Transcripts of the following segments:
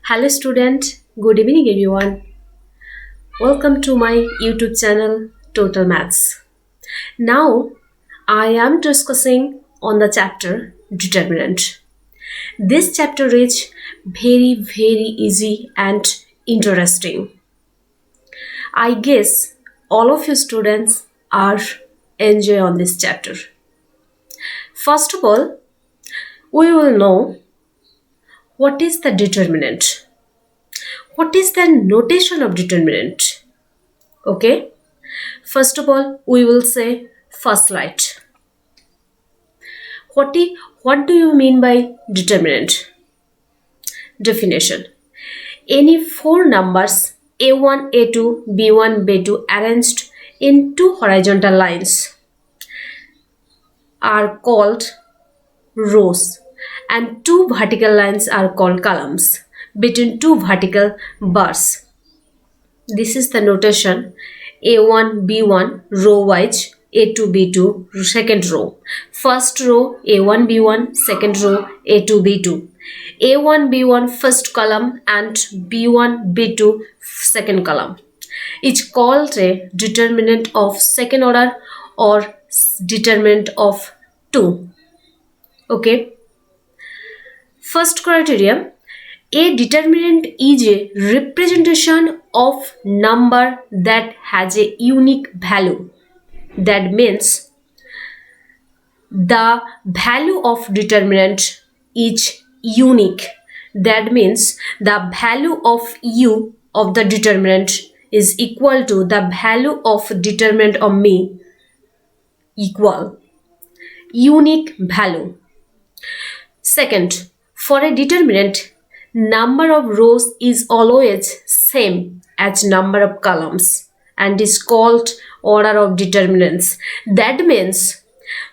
Hello student, good evening everyone. Welcome to my YouTube channel Total Maths. Now I am discussing on the chapter determinant. This chapter is very easy and interesting. I guess all of you students are enjoy on this chapter. First of all, we will know what is the determinant. What is the notation of determinant? Okay. First of all, we will say first light. What do you mean by determinant? Definition. Any four numbers A1, A2, B1, B2 arranged in two horizontal lines are called rows and two vertical lines are called columns between two vertical bars. This is the notation A1, B1 row wise, A2, B2 second row. First row A1, B1, second row A2, B2. A1, B1 first column and B1, B2 second column. It's called a determinant of second order or determinant of 2. Okay. First criteria. A determinant is a representation of number that has a unique value. That means the value of determinant is unique. That means the value of u of the determinant is equal to the value of determinant of me equal. Unique value. Second, for a determinant, number of rows is always same as number of columns and is called order of determinants. That means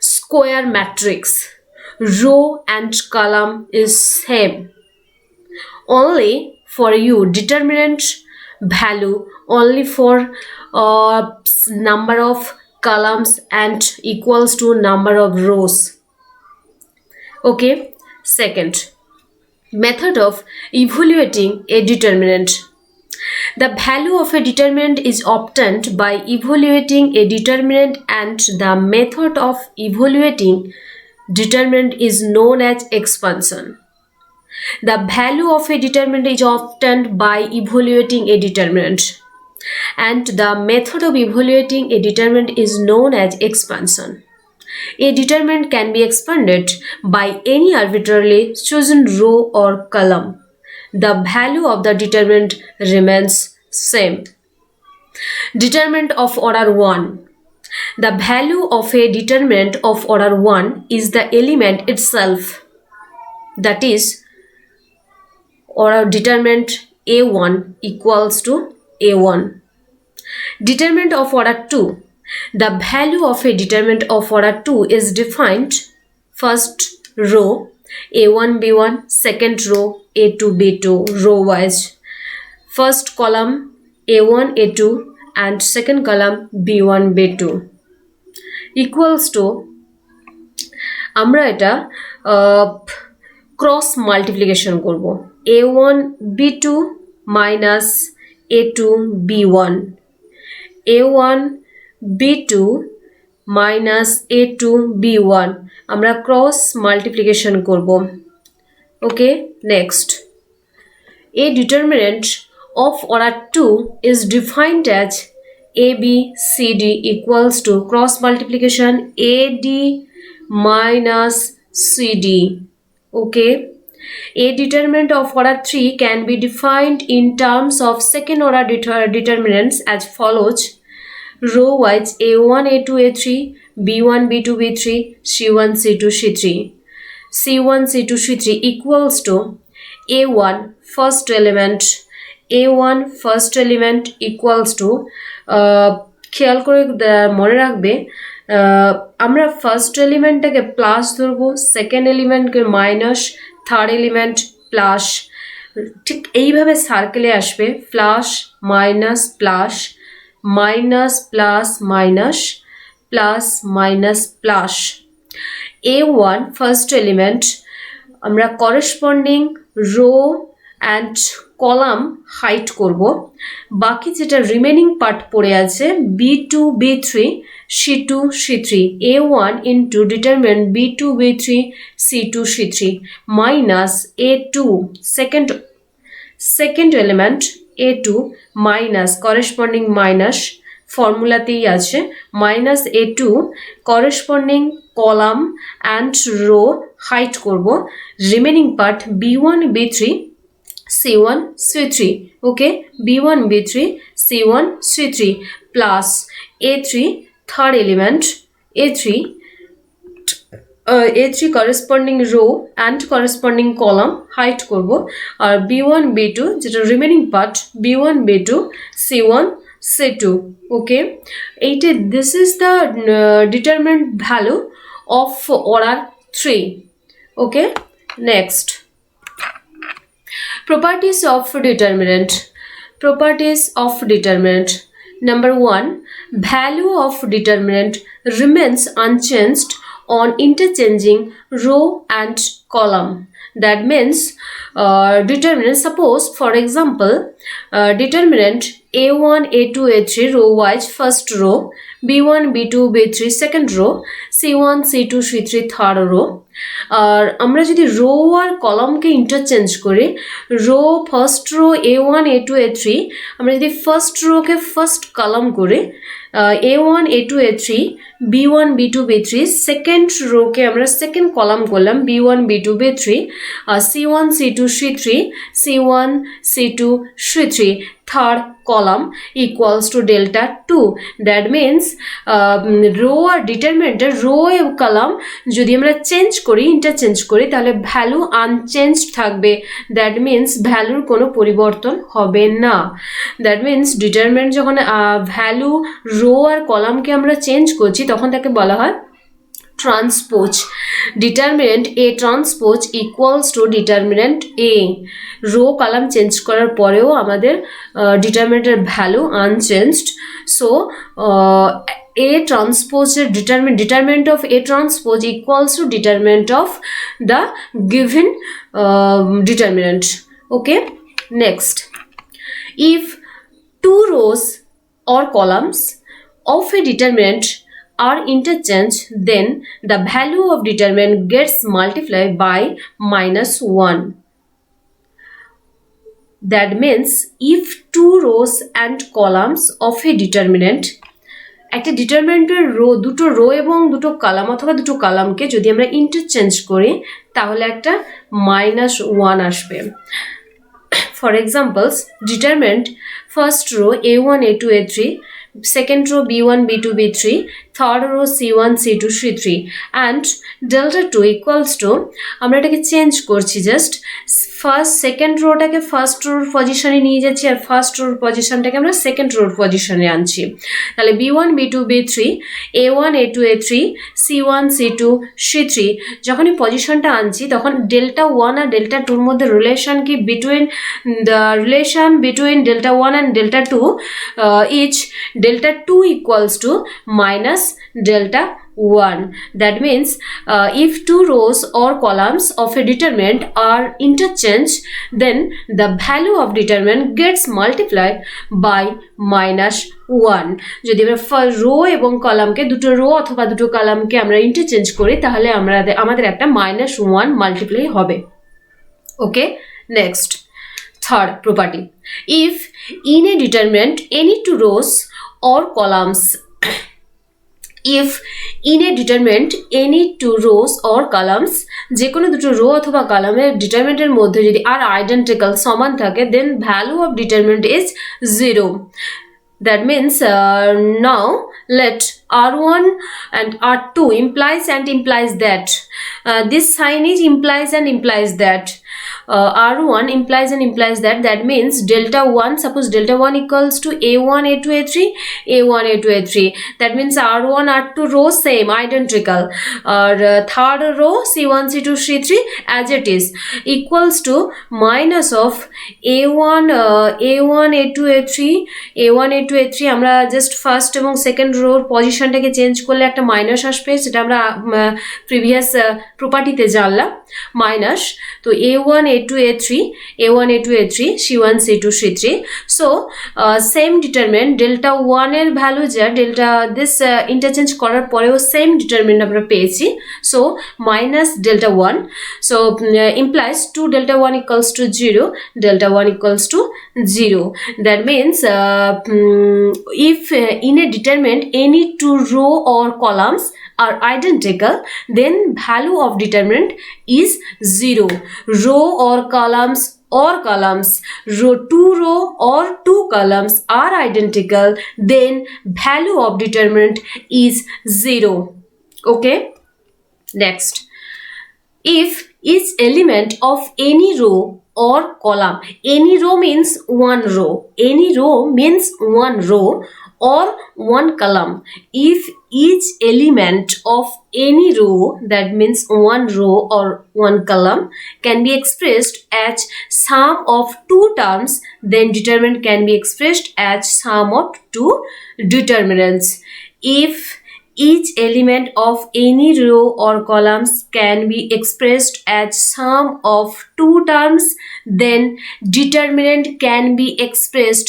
square matrix, row and column is same. Only for you determinant value only for number of columns and equals to number of rows. Okay. Second, method of evaluating a determinant. The value of a determinant is obtained by evaluating a determinant and the method of evaluating determinant is known as expansion. The value of a determinant is obtained by evaluating a determinant and the method of evaluating a determinant is known as expansion. A determinant can be expanded by any arbitrarily chosen row or column. The value of the determinant remains same. Determinant of order 1. The value of a determinant of order 1 is the element itself. That is, order determinant A1 equals to A1. Determinant of order 2. The value of a determinant of order 2 is defined first row A1, B1, second row A2, B2 row wise. First column A1, A2 and second column B1, B2 equals to আমরা এটা cross multiplication করব A1, B2 minus A2, B1 A1 B2 minus A2 B1 আমরা cross multiplication করব okay next a determinant of order 2 is defined as ABCD equals to cross multiplication AD minus CD okay a determinant of order 3 can be defined in terms of second order determinants as follows row wise A1, A2, A3, B1, B2, B3, C1, C2, C3. C1, C2, C3 equals to A1 first element A1 first element equals to খেয়াল করে মনে রাখবে আমরা first এলিমেন্টটাকে plus ধরবো second এলিমেন্টকে minus third element plus ঠিক এইভাবে সার্কেলে আসবে plus minus plus minus plus minus plus minus plus A1 first element আমরা corresponding row and column height করব। বাকি যেটা রিমেনিং পার্ট পড়ে আছে B2 B3 C2 C3 A1 into determinant B2 B3 C2 C3 minus A2 second element A2 minus corresponding minus ফর্মুলাতেই আছে minus A2 corresponding column and row হাইট করব। Remaining part B1 B3 C1 C3 okay B1 B3 C1 C3 plus A3 third element A3 corresponding row and corresponding column height করব আর B1 B2 যেটা remaining part B1 B2 C1 C2 okay এইটা this is the determinant value of order 3 okay next properties of determinant. Properties of determinant. Number 1, value of determinant remains unchanged on interchanging row and column. That means determinant, suppose for example determinant A1 A2 A3 row wise first row, B1 B2 B3 second row, C1 C2 C3 third row. আর আমরা যদি rho আর কলামকে interchange করি rho first row A1 A2 A3 আমরা যদি first রোকে first column করে A1 A2 A3 B1 B2 B3 second রোকে আমরা second column করলাম B1 B2 B3 C1 C2 C3 C1 C2 C3 third column equals to delta 2 that means row আর ডিটারমিনেন্টের row এবং column যদি আমরা change করি ইন্টারচেঞ্জ করি তাহলে ভ্যালু আনচেঞ্জড থাকবে দ্যাট মিন্স ভ্যালুর কোনো পরিবর্তন হবে না দ্যাট মিন্স ডিটারমিনেন্ট যখন ভ্যালু রো আর কলামকে আমরা চেঞ্জ করছি তখন তাকে বলা হয় transpose determinant A transpose equals to determinant A row column change করার পরেও আমাদের ডিটারমিনেন্টের value unchanged so A transpose determinant of A transpose equals to determinant of the given determinant okay next if two rows or columns of a determinant are interchanged then the value of determinant gets multiplied by -1 that means if two rows and columns of a determinant একটা ডিটারমিনেন্টের দুটো rho এবং দুটো column অথবা দুটো কলামকে যদি আমরা interchange করি তাহলে একটা -1 আসবে for examples determinant first row A1 A2 A3 second row B1 B2 B3 third row C1 C2 C3 and delta 2 equals to আমরা এটাকে চেঞ্জ করছি জাস্ট ফার্স্ট সেকেন্ড রোটাকে ফার্স্ট রোর পজিশনে নিয়ে যাচ্ছি আর ফার্স্ট রোর পজিশনটাকে আমরা সেকেন্ড রোর পজিশনে আনছি তাহলে B1 B2 B3 A1 A2 A3 C1 C2 C3 যখন এই পজিশনটা আনছি তখন ডেল্টা 1 আর ডেল্টা 2 এর মধ্যে রিলেশন কি between the relation between delta 1 and delta 2 each delta 2 equals to minus delta 1 that means if two rows or columns of a determinant are interchanged then the value of determinant gets multiplied by -1 যদি আমরা rho এবং কলামকে দুটো rho অথবা দুটো কলামকে আমরা interchange করি তাহলে আমাদের একটা -1 মাল্টিপ্লাই হবে okay next third property if in a determinant any two rows or columns if in a determinant any two rows or columns যে কোনো দুটো রো অথবা কলামের ডিটারমিনেন্টের মধ্যে যদি আর আইডেন্টিক্যাল সমান থাকে then value of determinant is 0 that means now let R1 and R2 implies that this sign is implies that R1 implies that means delta 1 suppose delta 1 equals to A1 A2 A3 A1 A2 A3 that means R1 R2 row same identical or third row C1 C2 C3 as it is equals to minus of A1 A2 A3 A1 A2 A3 আমরা just first এবং second রোর পজিশনটাকে change করলে একটা minus আসবে সেটা আমরা previous প্রপার্টিতে জানলাম minus to a1 a2 a3 a1 a2 a3 c1 c2 c3. So same determinant delta 1 এর value যা delta this interchange করার পরেও same determinant আমরা পেয়েছি, so minus delta 1, so implies 2 delta 1 equals to 0, delta 1 equals to 0. That means if in a determinant any two row or columns are identical, then value of determinant is 0. Row or columns two row or two columns are identical, then value of determinant is 0. Okay, next, if each element of any row or column, any row means one row, any row means one row or one column, if each element of any row, that means one row or one column, can be expressed as sum of two terms, then determinant can be expressed as sum of two determinants. If each element of any row or columns can be expressed as sum of two terms, then determinant can be expressed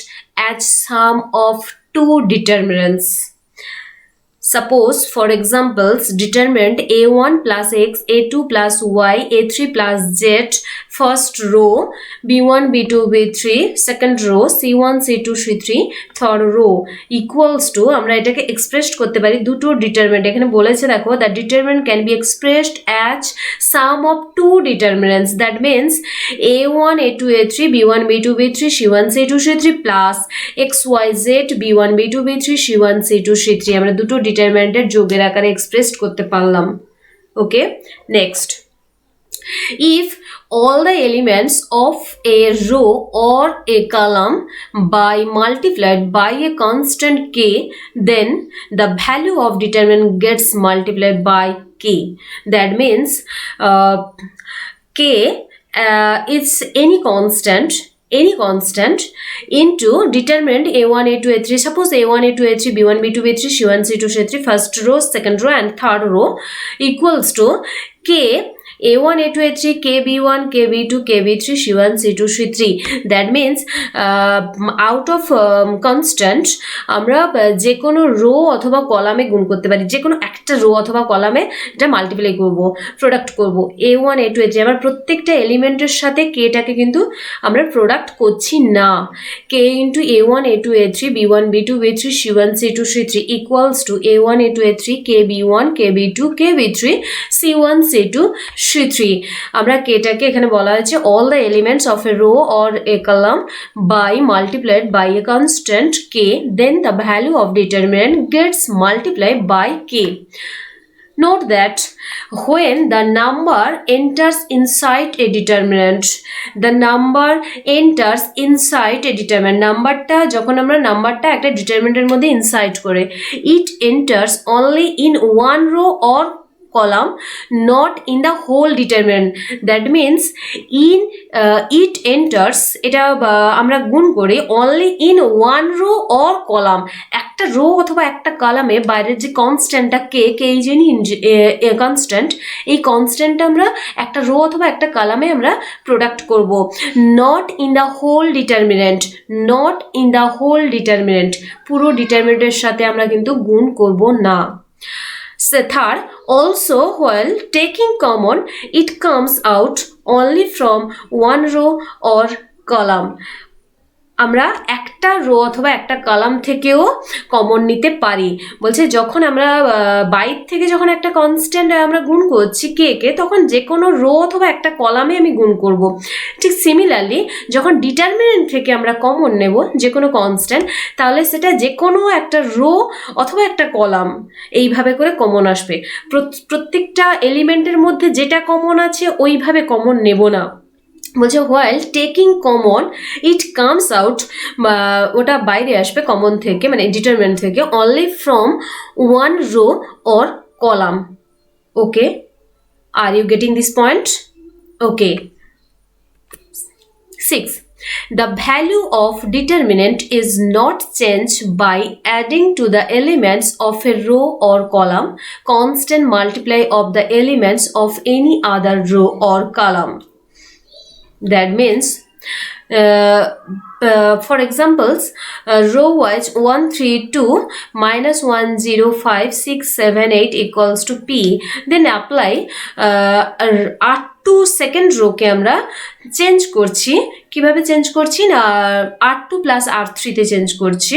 as sum of two determinants. Suppose, for examples, determinant a1 plus x, a2 plus y, a3 plus z, first row b1 b2 b3, second row c1 c2 c3, third row equals to, আমরা এটাকে expressed করতে পারি দুটো determinant, এখানে বলেছে দেখো the determinant can be expressed as sum of two determinants, that means a1 a2 a3 b1 b2 b3 c1 c2 c3 plus xyz b1 b2 b3 c1 c2 c3, আমরা দুটো ডিটারমিনেন্টের যোগের আকারে এক্সপ্রেসড করতে পারলাম। ওকে, next, if all the elements of a row or a column by multiplied by a constant k, then the value of determinant gets multiplied by k. That means k is any constant into determinant a1 a2 a3. Suppose a1 a2 a3 b1 b2 b3 c1 c2 c3 first row, second row and third row equals to k a1 a2 a3 k b1 k b2 k b3 c1 c2 c3. That means out of constant আমরা যে কোনো rho অথবা কলামে গুণ করতে পারি, যে কোনো একটা রো অথবা কলামে এটা মাল্টিপ্লাই করব, প্রোডাক্ট করব a1 a2 a3, আবার প্রত্যেকটা এলিমেন্টের সাথে কেটাকে কিন্তু আমরা প্রোডাক্ট করছি না, k into a1 a2 a3 b1 b2 b3 c1 c2 c3 equals to a1 a2 a3 k b1 k b2 k b3 c1 c2 c3. আমরা কেটাকে এখানে বলা হয়েছে all the elements of a row or a column by multiplied by a constant k, then the value of determinant gets multiplied by k. Note that when the number enters inside a determinant, নাম্বারটা যখন আমরা নাম্বারটা একটা ডিটারমিনেন্টের মধ্যে inside করে, it enters only in one row or column, not in the whole determinant. That means it enters, এটা আমরা গুণ করে only in one row or column, একটা রো অথবা একটা কলামে বাইরের যে কনস্ট্যান্টটা কে এই যে কনস্ট্যান্ট, এই কনস্ট্যান্টটা আমরা একটা রো অথবা একটা কলামে আমরা প্রোডাক্ট করব, not in the whole determinant, পুরো ডিটারমিনেন্টের সাথে আমরা কিন্তু গুণ করব না। Third, also while taking common, it comes out only from one row or column. আমরা একটা রো অথবা একটা কলাম থেকেও কমন নিতে পারি, বলছে যখন আমরা বাইর থেকে যখন একটা কনস্ট্যান্ট আমরা গুণ করছি কে তখন যে কোনো রো অথবা একটা কলামে আমি গুণ করব। ঠিক সিমিলারলি যখন ডিটারমিনেন্ট থেকে আমরা কমন নেব যে কোনো কনস্ট্যান্ট, তাহলে সেটা যে কোনো একটা রো অথবা একটা কলাম এইভাবে করে কমন আসবে, প্রত্যেকটা এলিমেন্টের মধ্যে যেটা কমন আছে ওইভাবে কমন নেব না। বলছে while taking common it comes out, ওটা বাইরে আসবে কমন থেকে মানে ডিটারমিনেন্ট থেকে, only from one row or column. Okay, are you getting this point? Okay. 6. The value of determinant is not changed by adding to the elements of a row or column constant multiply of the elements of any other row or column. That means for examples, row wise 1 3 2 minus 1 0 5 6 7 8 equals to p, then apply r2 second রোকে আমরা change করছি। কিভাবে change করছি না, r2 plus r3 তে change করছি।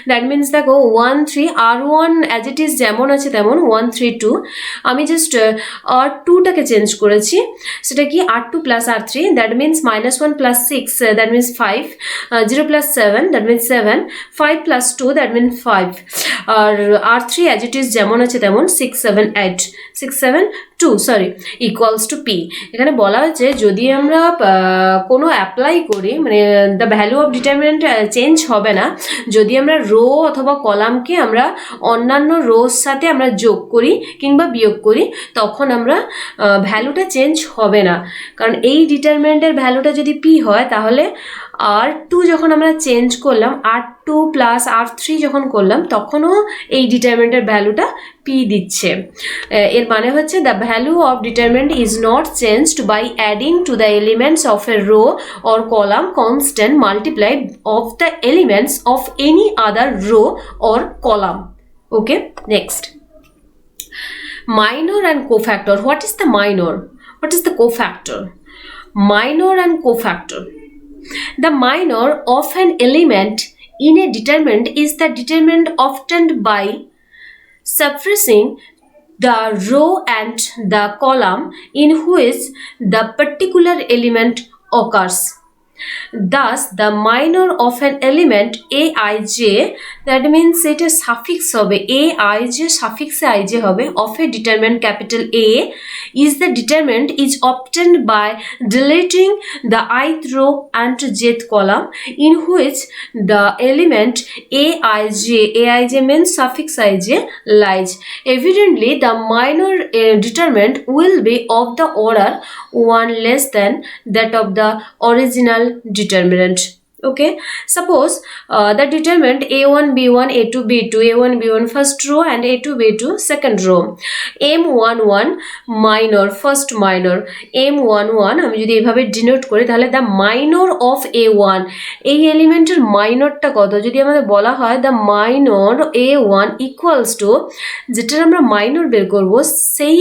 That means দেখো 1 3 r1 as it is যেমন আছে তেমন 1 3 2, আমি জাস্ট r2টাকে চেঞ্জ করেছি, সেটা কি r2 plus r3, that means minus 1 plus 6 that means 5, 0 plus 7 that means 7, 5 plus 2 that means 5, আর r3 অ্যাজ ইট ইজ যেমন আছে তেমন 6 7 8 6 7 2 সরি ইকুয়ালস টু পি। এখানে বলা হচ্ছে যদি আমরা কোনো অ্যাপ্লাই করি, মানে the value of determinant change হবে না যদি আমরা রো অথবা কলামকে আমরা অন্যান্য রোর সাথে আমরা যোগ করি কিংবা বিয়োগ করি, তখন আমরা ভ্যালুটা চেঞ্জ হবে না। কারণ এই ডিটারমিনেন্টের ভ্যালুটা যদি পি হয় তাহলে r2 যখন আমরা চেঞ্জ করলাম, r2 প্লাস r3 যখন করলাম তখনও এই ডিটারমিনেন্টের ভ্যালুটা পি দিচ্ছে। এর মানে হচ্ছে the value of determinant is not changed by adding to the elements of a row or column constant multiply of the elements of any other row or column. Okay, next, minor and cofactor. What is the minor? What is the cofactor? Minor and cofactor. The minor of an element in a determinant is the determinant obtained by subtracting the row and the column in which the particular element occurs. Thus, the minor of an element aij, that means এটা suffix হবে aij, suffix aij হবে, of a determinant capital A is the determinant is obtained by deleting the ith row and jth column in which the element aij means suffix ij lies. Evidently, the minor determinant will be of the order 1 less than that of the original determinant. Okay, suppose the determinant a1 b1 a2 b2, a1 b1 first row and a2 b2 second row, m11 minor first minor, m11 আমি যদি এভাবে denote করি তাহলে the minor of a1, এই এলিমেন্টের মাইনরটা কত যদি আমাদের বলা হয় the minor a1 equals to, যেটার আমরা মাইনর বের করব সেই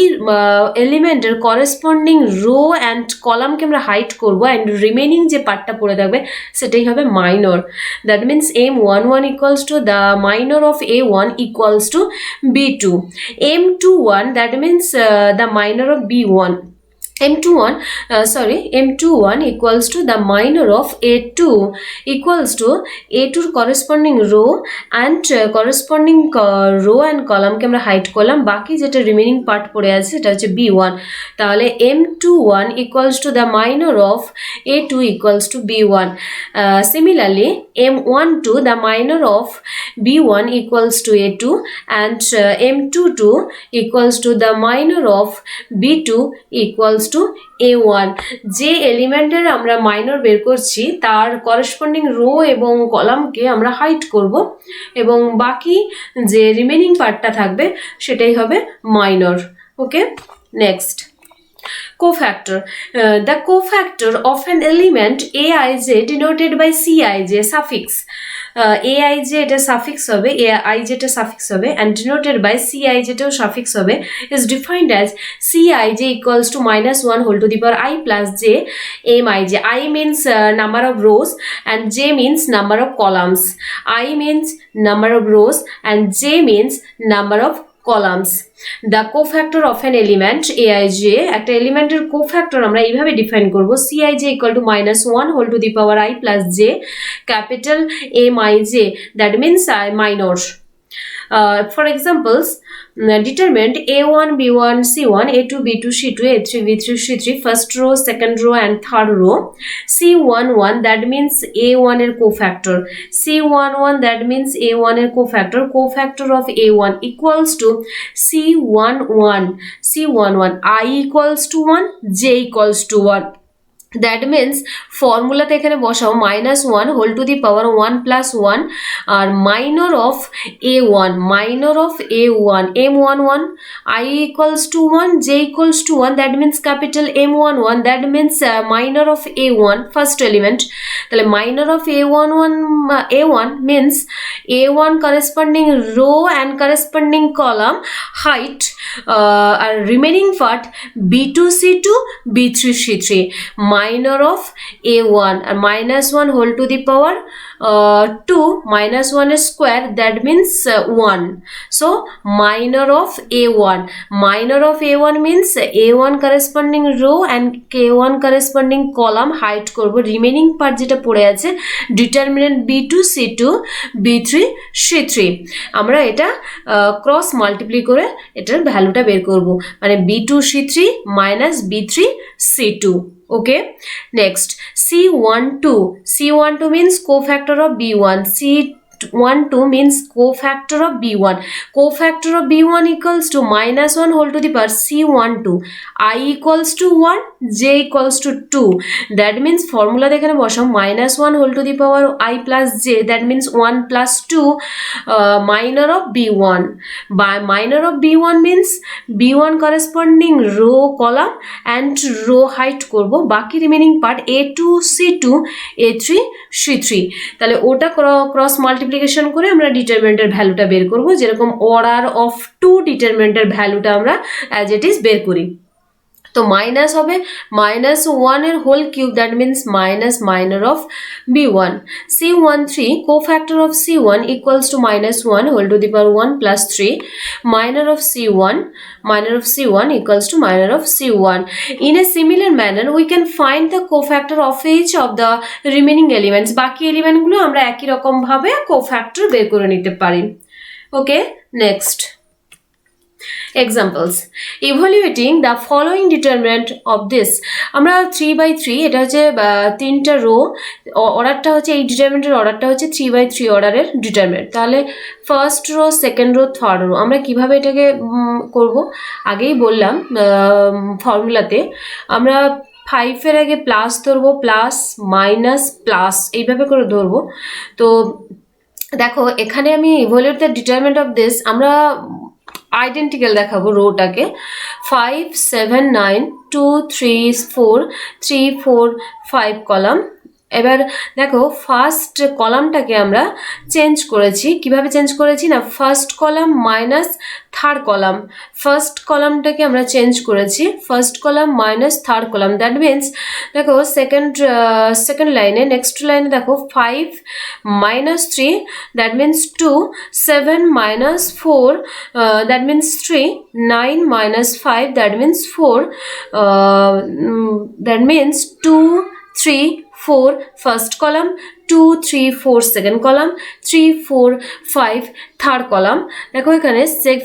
এলিমেন্টের করেসপন্ডিং রো অ্যান্ড কলামকে আমরা হাইড করব অ্যান্ড রিমেনিং যে পার্টটা পড়ে থাকবে সেটাই হবে minor. That means m11 equals to the minor of a1 equals to b2. m21 that means the minor of b1. m21 equals to the minor of a2 equals to a2 corresponding row and corresponding row and column কে আমরা hide করলাম, বাকি যেটা remaining part পড়ে আছে সেটা হচ্ছে b1। তাহলে m21 equals to the minor of a2 equals to b1. Similarly, m12 the minor of b1 equals to a2 and m22 equals to the minor of b2 equals to a1. যে এলিমেন্টের আমরা minor বের করছি তার corresponding rho এবং কলামকে আমরা hide করব এবং বাকি যে রিমেনিং পার্টটা থাকবে সেটাই হবে minor. Okay, next, cofactor. The cofactor of an element aij denoted by cij suffix. aij এটা suffix হবে, aij টা suffix হবে and denoted by cij টাও suffix হবে is defined as cij equals to minus 1 whole to the power I plus j mij. I means number of rows and j means number of columns. I means number of rows and j means number of columns. The cofactor of an element aij, একটা এলিমেন্টের cofactor আমরা এইভাবে define করব cij equal to minus 1 whole to the power I plus j capital mij, that means minor. For examples, determinant a1 b1 c1 a2 b2 c2 a3 b3 c3 first row second row and third row, c11 that means a1 এর cofactor, c11 that means a1 এর cofactor of a1 equals to c11 I equals to 1 j equals to 1. That means ফর্মুলাতে এখানে বসাও -1 whole to the power 1 plus 1 আর minor of a1 m11 I equals to 1 j equals to 1 that means capital M11 that means minor of a1 first element তাহলে minor of a1 means a1 corresponding row and corresponding column height আর remaining part b2 c2 b3 c3 minor of a1 and -1 whole to the power 2 -1 square that means 1 so minor of a1 means a1 corresponding row and k1 corresponding column height করব remaining part যেটা পড়ে আছে determinant b2 c2 b3 c3 আমরা এটা cross multiply করে এটার ভ্যালুটা বের করব মানে b2 c3 minus b3 c2 okay next c12 means cofactor of b1 c12 means cofactor of b1 equals to -1 whole to the power c12 I equals to 1 j equals to 2 that means formula এখানে বসাও -1 whole to the power I plus j that means 1 plus 2 minor of b1 by minor of b1 means b1 corresponding row column and row height করব বাকি remaining part a2 c2 a3 c3 তাহলে ওটা cross multiplication করে আমরা ডিটারমিনেন্টের ভ্যালুটা বের করব যেরকম অর্ডার অফ 2 ডিটারমিনেন্টের ভ্যালুটা আমরা অ্যাজ ইট ইজ বের করি তো মাইনাস হবে -1 এর whole cube that means minus minor of b1 c13 cofactor of c1 equals to -1 whole to the power 1 plus 3 minor of c1 equals to minor of c1 in a similar manner we can find the cofactor of each of the remaining elements বাকি এলিমেন্টগুলো আমরা একই রকম ভাবে cofactor বের করে নিতে পারি okay next examples evaluating the following determinant of this আমরা 3/3 এটা হচ্ছে তিনটা রো অর্ডারটা হচ্ছে এই ডিটারমিনেন্টের অর্ডারটা হচ্ছে 3/3 অর্ডারের ডিটারমিনেন্ট তাহলে first row second rho third rho আমরা কিভাবে এটাকে করব আগেই বললাম ফর্মুলাতে আমরা 5 এর আগে প্লাস ধরবো প্লাস মাইনাস প্লাস এইভাবে করে ধরবো তো দেখো এখানে আমি evaluate the determinant of this আমরা আইডেন্টিক্যাল দেখাবো রোটাকে 5 7 9 2 3 4 3 4 5 কলাম এবার দেখো ফার্স্ট কলামটাকে আমরা চেঞ্জ করেছি কিভাবে চেঞ্জ করেছি না first column minus third column first কলামটাকে আমরা চেঞ্জ করেছি first column minus third column that means দেখো সেকেন্ড লাইনে নেক্সট লাইনে দেখো 5 minus 3 that means 2 7 minus 4 that means 3 9 minus 5 that means 4 that means 2 3 4 first column 2 3 4 second column 3 4 5 third column দেখো এখানে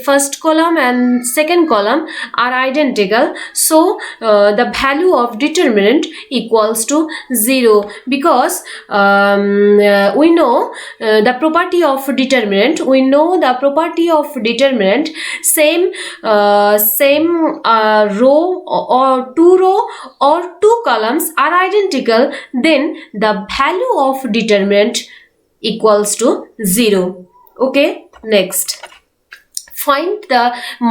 first column and second column are identical so the value of determinant equals to 0 because we know the property of determinant same row or two row or two columns are identical then the value of determinant equals to 0 okay next find the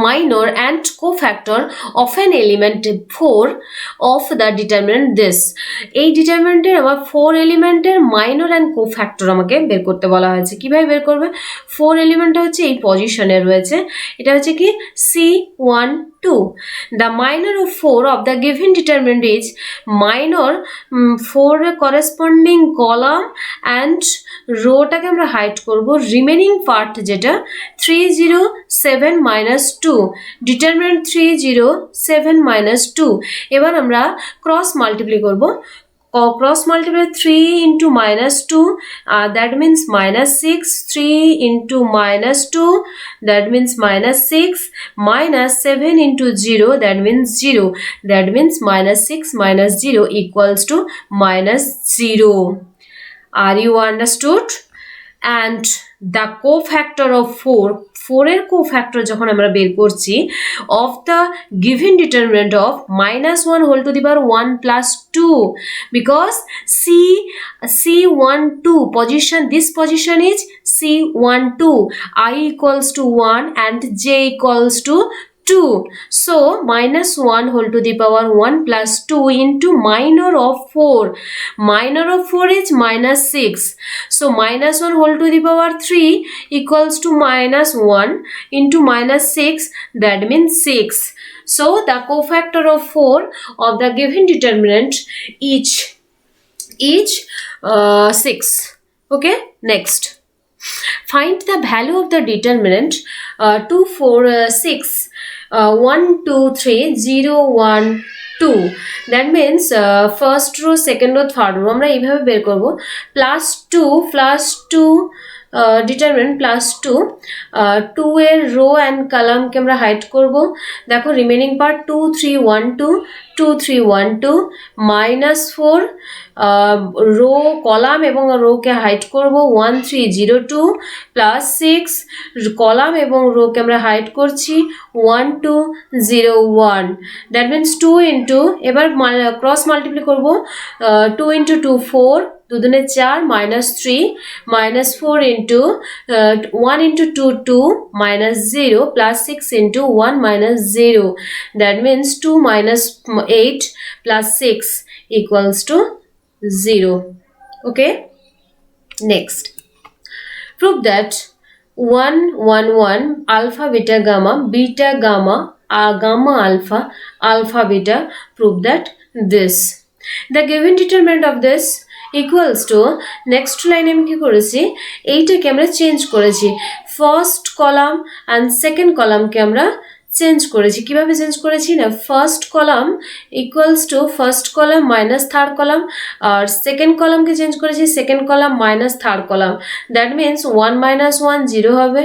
minor and cofactor of an element 4 of the determinant this এই ডিটারমিনেন্টের আমার 4 এলিমেন্টের minor and cofactor আমাকে বের করতে বলা হয়েছে কিভাবে বের করবে 4 এলিমেন্টটা হচ্ছে এই পজিশনে রয়েছে এটা হচ্ছে কি c12 the minor of 4 of the given determinant is minor 4 corresponding column and রোটাকে আমরা হাইড করব রিমেনিং পার্ট যেটা 307 minus 2 determinant 307 minus 2 এবার আমরা ক্রস মাল্টিপ্লাই করব cross multiply 3 into minus 2 that means minus 6 3 into minus 2 that means minus 6 minus 7 into 0 that means 0 that means minus 6 minus 0 equals to minus 0 are you understood and the cofactor of 4 এর cofactor যখন আমরা বের করছি of the given determinant of -1 whole to the power 1 plus 2 because C12 position, this position is C12, I equals to 1 and J equals to 2. So -1 whole to the power 1 plus 2 into minor of 4. Minor of 4 is -6. So -1 whole to the power 3 equals to -1 into -6, that means 6. So the cofactor of 4 of the given determinant each 6. Okay, next. Find the value of the determinant 2, 4, 6, 1, 2, 3, 0, 1, 2. That means first row, second row, third row আমরা এইভাবে বের করব +2 determinant +2 2 এর rho and কলামকে আমরা hide করব দেখো remaining part 2 3 1 2 2 3 1 2 -4 rho column এবং রোকে hide করব 1 3 0 2 +6 কলাম এবং রোকে আমরা হাইড করছি 1 2 0 1 দ্যাট মিন্স 2 ইন্টু এবার ক্রস মাল্টিপ্লাই করব 2 into 2 4 2 দুনে 4 -3 -4 into 1 into 2 2 -0 plus 6 into 1 -0, that means 2 minus 8 plus 6 equals to 0. Okay, next, prove that 1 1 1 alpha beta gamma gamma alpha beta, prove that this. The given determinant of this equals to, next line আমি কি করেছি এইটাকে আমরা change করেছি first column and second কলামকে আমরা change করেছি কিভাবে চেঞ্জ করেছি না first column equals to first column minus third column আর সেকেন্ড কলামকে চেঞ্জ করেছি second column minus third column that means 1 - 1 0 হবে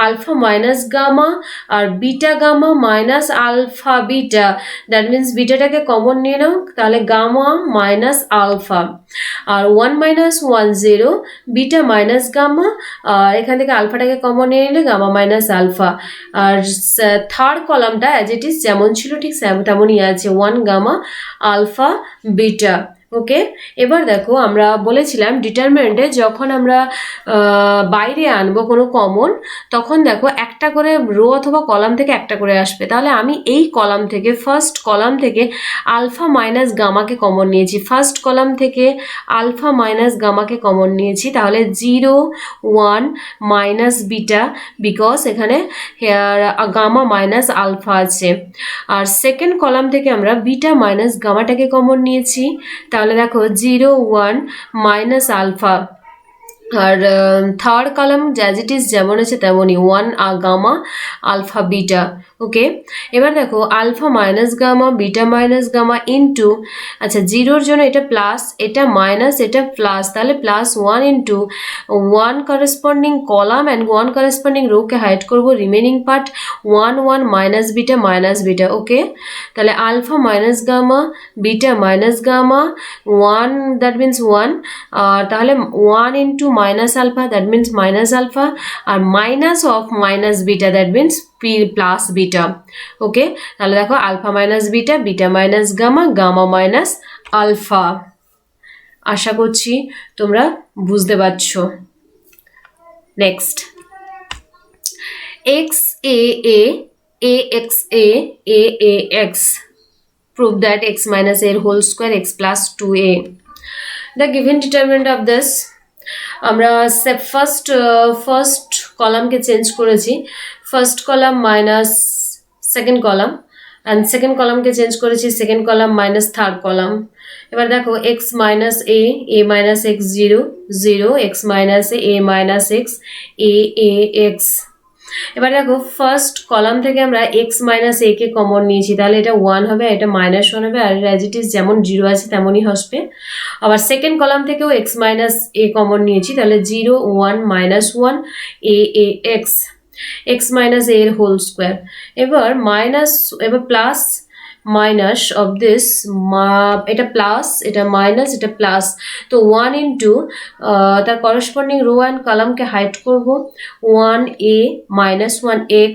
আলফা মাইনাস গামা আর beta gamma minus alpha beta that means বিটাটাকে কমন নিয়ে নাও তাহলে গামা মাইনাস আলফা আর 1 - 1 0 বিটা মাইনাস গামা এখান থেকে আলফাটাকে কমন নিয়ে নিলে গামা মাইনাস আলফা আর থার্ড কলামটা অ্যাজ ইট ইজ যেমন ছিল ঠিক তেমনই আছে 1 গামা আলফা বিটা ওকে এবার দেখো আমরা বলেছিলাম ডিটারমিনেন্টে যখন আমরা বাইরে আনবো কোনো কমন তখন দেখো একটা করে রো অথবা কলাম থেকে একটা করে আসবে তাহলে আমি এই কলাম থেকে ফার্স্ট কলাম থেকে আলফা মাইনাস গামাকে কমন নিয়েছি ফার্স্ট কলাম থেকে আলফা মাইনাস গামাকে কমন নিয়েছি তাহলে 0 1 মাইনাস বিটা বিকজ এখানে গামা মাইনাস আলফা আছে আর সেকেন্ড কলাম থেকে আমরা বিটা মাইনাস গামাটাকে কমন নিয়েছি তাহলে দেখো 0 1 মাইনাস আলফা আর third column as it is যেমন আছে তেমনই 1 গামা আলফা বিটা ওকে এবার দেখো alpha minus gamma beta minus gamma into আচ্ছা জিরোর জন্য এটা প্লাস এটা মাইনাস এটা প্লাস তাহলে +1 into 1 corresponding column and 1 corresponding রোকে হাইড করবো remaining part 1 1 minus beta okay তাহলে alpha minus gamma beta minus gamma 1 that means 1 তাহলে 1 into minus alpha that means minus alpha আর minus of minus beta that means plus beta okay তাহলে দেখো alpha minus beta beta minus gamma gamma minus alpha আশা করছি তোমরা বুঝতে পারছো next x a a x a a a x prove that x minus a whole square x plus 2a the given determinant of this আমরা first কলামকে change করেছি first column minus second column and second কলামকে change করেছি second column minus third column এবার দেখো x minus a minus x 0 0 x minus a minus x a x এবার দেখো first column থেকে আমরা x minus a K common নিয়েছি তাহলে এটা 1 হবে এটা -1 হবে আর অ্যাজ ইট ইজ যেমন 0 আছে তেমনই আসবে আবার সেকেন্ড কলাম থেকেও x মাইনাস a কমন নিয়েছি তাহলে 0 1 -1 a x মাইনাস a এর হোল স্কোয়ার এবার প্লাস মাইনাস অফ দিস, এটা প্লাস, এটা মাইনাস, এটা প্লাস, তো 1 ইন্টু তার করসপন্ডিং রো অ্যান্ড কলামকে হাইড করব, 1a মাইনাস 1x,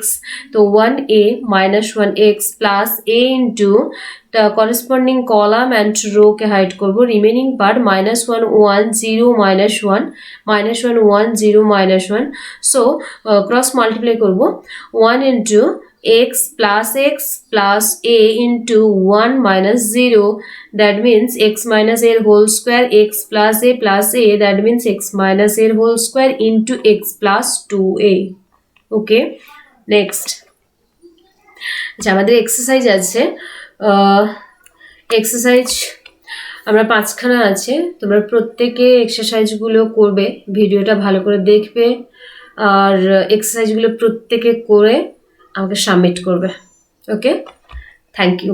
তো 1a minus 1x plus a into the corresponding column and row K hide করব, remaining part minus 1 1 0 minus 1 minus 1 1 0 minus 1, so cross multiply করব, 1 into x plus a into 1 minus 0, that means x minus a whole square, x plus a, that means x minus a whole square into x plus 2a. okay, next আচ্ছা আমাদের exercise আছে, exercise আমরা 5খানা আছে, তোমরা প্রত্যেকে এক্সারসাইজগুলো করবে, ভিডিওটা ভালো করে দেখবে আর এক্সারসাইজগুলো প্রত্যেকে করে আমাকে সাবমিট করবে। ওকে, থ্যাংক ইউ।